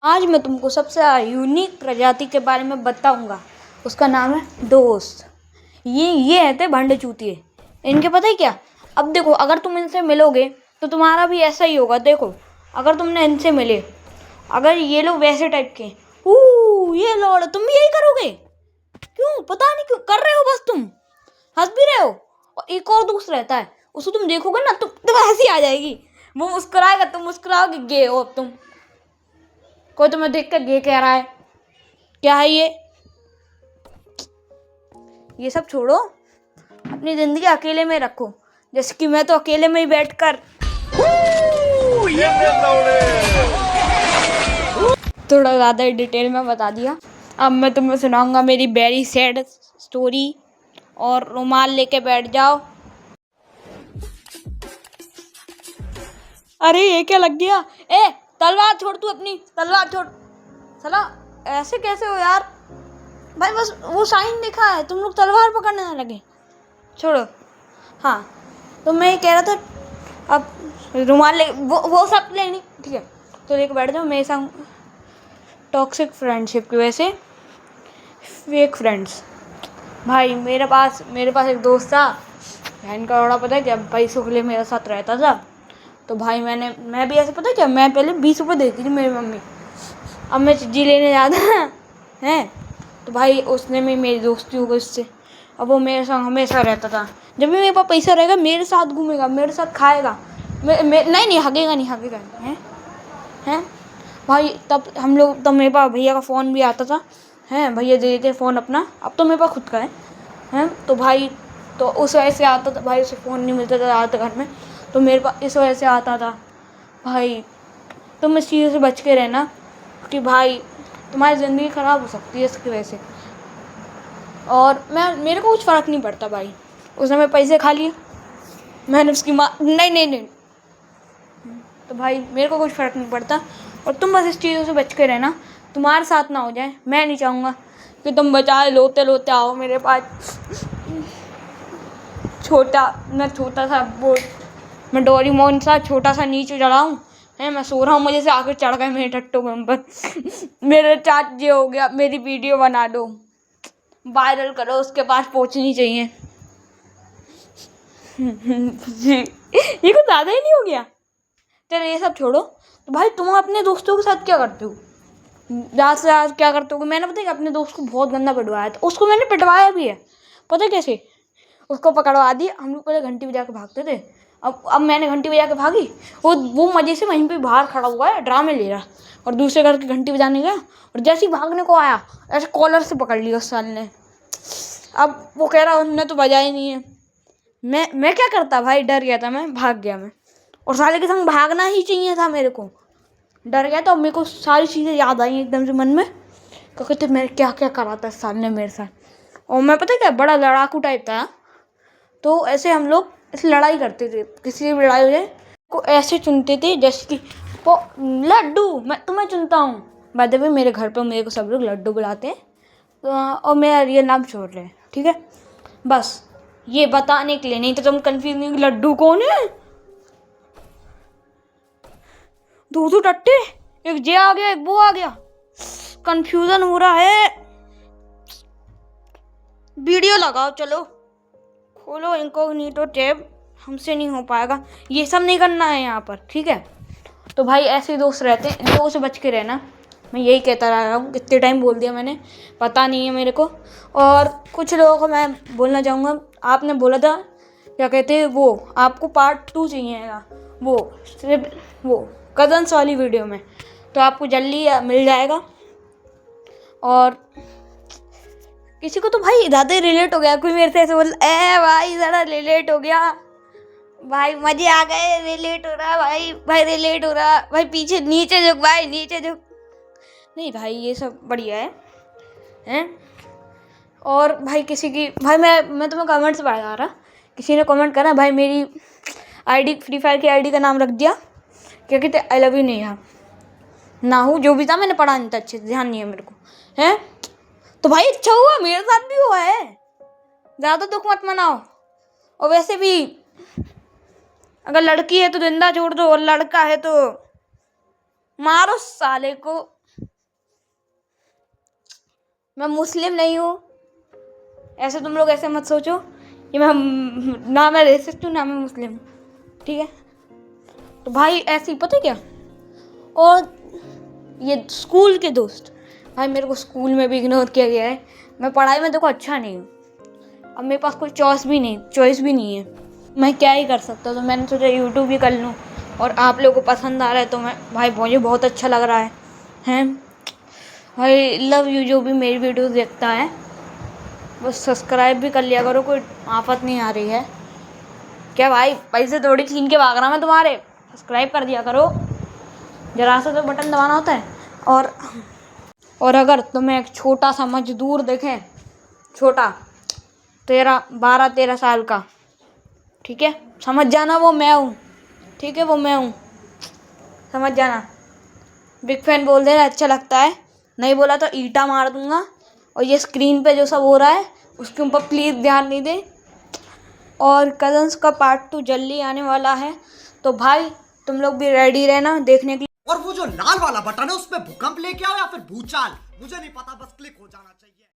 आज मैं तुमको सबसे यूनिक प्रजाति के बारे में बताऊंगा। उसका नाम है दोस्त। ये है थे भंड चूतिए। इनके पता ही क्या। अब देखो, अगर तुम इनसे मिलोगे तो तुम्हारा भी ऐसा ही होगा। देखो, अगर तुमने इनसे मिले, अगर ये लोग वैसे टाइप के, ये लौड़, तुम भी यही करोगे। क्यों, पता नहीं क्यों कर रहे हो, बस तुम हंस भी रहे हो। और एक और दोस्त रहता है, उसको तुम देखोगे ना, तुम हंसी आ जाएगी। वो मुस्कुराएगा, तुम मुस्कुराओगे, गे हो अब तुम। कोई तुम्हें देख कर गे कह रहा है, क्या है ये सब छोड़ो, अपनी जिंदगी अकेले में रखो। जैसे कि मैं तो अकेले में ही बैठकर थोड़ा ज़्यादा ही डिटेल में बता दिया। अब मैं तुम्हें सुनाऊंगा मेरी वेरी सैड स्टोरी। और रुमाल लेके बैठ जाओ। अरे ये क्या लग गया। तलवार छोड़, तू अपनी तलवार छोड़। साला ऐसे कैसे हो यार भाई, बस वो साइन दिखा है, तुम लोग तलवार पकड़ने ना लगे। छोड़ो। हाँ, तो मैं ये कह रहा था, अब रुमाल ले, वो सब लेनी, ठीक है, तो लेके बैठ जाओ मेरे संग। टॉक्सिक फ्रेंडशिप की वजह से फेक फ्रेंड्स। भाई मेरे पास एक दोस्त था, बहन का बड़ा, पता है क्या, पैसों के लिए मेरे साथ रहता था। तो भाई मैं भी ऐसे, पता है क्या, मैं पहले 20 रुपये देती थी मेरी मम्मी। अब मैं चीज़ी लेने जाता है, तो भाई उसने भी मेरी दोस्ती हो गई उससे। अब वो मेरे साथ हमेशा रहता था। जब भी मेरे पास पैसा रहेगा, मेरे साथ घूमेगा, मेरे साथ खाएगा। नहीं हगेगा नहीं हैं भाई। तब मेरे पास भैया का फ़ोन भी आता था, हैं, भैया दे देते फ़ोन अपना। अब तो मेरे पास खुद का है तो भाई, तो उस वजह से आता था भाई, उसे फ़ोन नहीं मिलता था ज़्यादातर घर में, तो मेरे पास इस वजह से आता था। भाई तुम इस चीज़ से बच के रहना कि भाई तुम्हारी ज़िंदगी ख़राब हो सकती है इसकी वजह से। और मेरे को कुछ फ़र्क नहीं पड़ता भाई, उसने मेरे पैसे खा लिए, मैंने उसकी माँ, नहीं, तो भाई मेरे को कुछ फ़र्क नहीं पड़ता। और तुम बस इस चीज़ों से बच के रहना, तुम्हारे साथ ना हो जाए। मैं नहीं चाहूँगा कि तुम बचाए लोते आओ मेरे पास। छोटा सा वो, मैं डोरेमोन सा छोटा सा नीचे चढ़ाऊँ है। मैं सो रहा हूँ, मुझे से आकर चढ़ गए मेरे टट्टू के ऊपर। मेरे चाट ये हो गया, मेरी वीडियो बना दो, वायरल करो, उसके पास पहुँचनी चाहिए। ये कुछ ज़्यादा ही नहीं हो गया। चलो ये सब छोड़ो। तो भाई तुम अपने दोस्तों के साथ क्या करते हो, ज़्यादा से ज़्यादा क्या करते हो। मैंने पता है कि अपने दोस्त को बहुत गंदा पिटवाया था, उसको मैंने पिटवाया भी है। पता है कैसे, उसको पकड़वा दी। हम लोग पहले घंटी बजा के भागते थे, अब मैंने घंटी बजा के भागी, वो मज़े से वहीं पे बाहर खड़ा हुआ है, ड्रामे ले रहा, और दूसरे घर की घंटी बजाने गया, और जैसे ही भागने को आया, ऐसे कॉलर से पकड़ लिया उस साल ने। अब वो कह रहा उन्होंने तो बजाया ही नहीं है। मैं क्या करता भाई, डर गया था, मैं भाग गया मैं। और साले के संग भागना ही चाहिए था, मेरे को डर गया। तो मेरे को सारी चीज़ें याद आई एकदम से मन में, क्योंकि तो मेरे क्या क्या करा था साल ने मेरे साथ। और मैं पता है क्या, बड़ा लड़ाकू टाइप था। तो ऐसे हम लोग ऐसे लड़ाई करते थे, किसी की भी लड़ाई हो जाए को ऐसे चुनते थे, जैसे कि वो लड्डू, मैं तुम्हें चुनता हूँ। बाय द वे मेरे घर पे मेरे को सब लोग लड्डू बुलाते हैं, तो और मेरा ये नाम छोड़ रहे हैं, ठीक है, बस ये बताने के लिए, नहीं तो तुम कंफ्यूज नहीं, लड्डू कौन है। दो टट्टे, एक जे आ गया, एक वो आ गया, कंफ्यूजन हो रहा है। वीडियो लगाओ, चलो खोलो इनकॉग्निटो टैब, हमसे नहीं हो पाएगा, ये सब नहीं करना है यहाँ पर, ठीक है। तो भाई ऐसे दोस्त रहते हैं, इन लोगों से बच के रहना। मैं यही कहता रहा हूँ, कितने टाइम बोल दिया मैंने, पता नहीं है मेरे को। और कुछ लोगों को मैं बोलना चाहूँगा, आपने बोला था क्या कहते हैं वो, आपको पार्ट 2 चाहिएगा, वो सिर्फ वो कज़न्स वाली वीडियो में, तो आपको जल्दी मिल जाएगा। और किसी को तो भाई ज़्यादा ही रिलेट हो गया, कोई मेरे से ऐसे बोल, भाई ज़रा रिलेट हो गया, भाई मजे आ गए, रिलेट हो रहा भाई रिलेट हो रहा भाई, पीछे नीचे झुक भाई, नीचे झुक। नहीं भाई, ये सब बढ़िया है। और भाई किसी की, भाई मैं तुम्हें कमेंट से पढ़ा रहा, किसी ने कमेंट करा भाई, मेरी आईडी, फ्री फायर की आईडी का नाम रख दिया, क्या कहते, आई लव यू नेहा ना हो, जो भी था मैंने पढ़ा नहीं था अच्छे से, ध्यान नहीं है मेरे को, है। तो भाई अच्छा हुआ, मेरे साथ भी हुआ है, ज़्यादा दुख मत मनाओ। और वैसे भी अगर लड़की है तो जिंदा छोड़ दो, और लड़का है तो मारो साले को। मैं मुस्लिम नहीं हूँ, ऐसे तुम लोग ऐसे मत सोचो कि मैं ना मैं रेसिस्ट हूँ ना मैं मुस्लिम हूँ, ठीक है। तो भाई ऐसे ही पता है क्या, और ये स्कूल के दोस्त, भाई मेरे को स्कूल में भी इग्नोर किया गया है। मैं पढ़ाई में देखो अच्छा नहीं हूँ, अब मेरे पास कोई चॉइस भी नहीं है, मैं क्या ही कर सकता हूँ। तो मैंने सोचा यूट्यूब भी कर लूँ, और आप लोगों को पसंद आ रहा है तो मैं भाई मुझे बहुत अच्छा लग रहा है भाई लव यू जो भी मेरी वीडियोस देखता है, बस सब्सक्राइब भी कर लिया करो, कोई आफत नहीं आ रही है। क्या भाई पैसे थोड़ी छीन के भाग रहा मैं तुम्हारे, सब्सक्राइब कर दिया करो, जरा सा तो बटन दबाना होता है। और अगर तुम्हें एक छोटा सा मजदूर देखें, छोटा 12-13 साल का, ठीक है, समझ जाना वो मैं हूँ, ठीक है, वो मैं हूँ, समझ जाना। बिग फैन बोल दे अच्छा लगता है, नहीं बोला तो ईंटा मार दूंगा। और ये स्क्रीन पे जो सब हो रहा है उसके ऊपर प्लीज़ ध्यान नहीं दे। और कज़न्स का पार्ट 2 जल्दी आने वाला है, तो भाई तुम लोग भी रेडी रहना देखने के लिए। और वो जो लाल वाला बटन है उसमें भूकंप लेके आओ या फिर भूचाल, मुझे नहीं पता, बस क्लिक हो जाना चाहिए।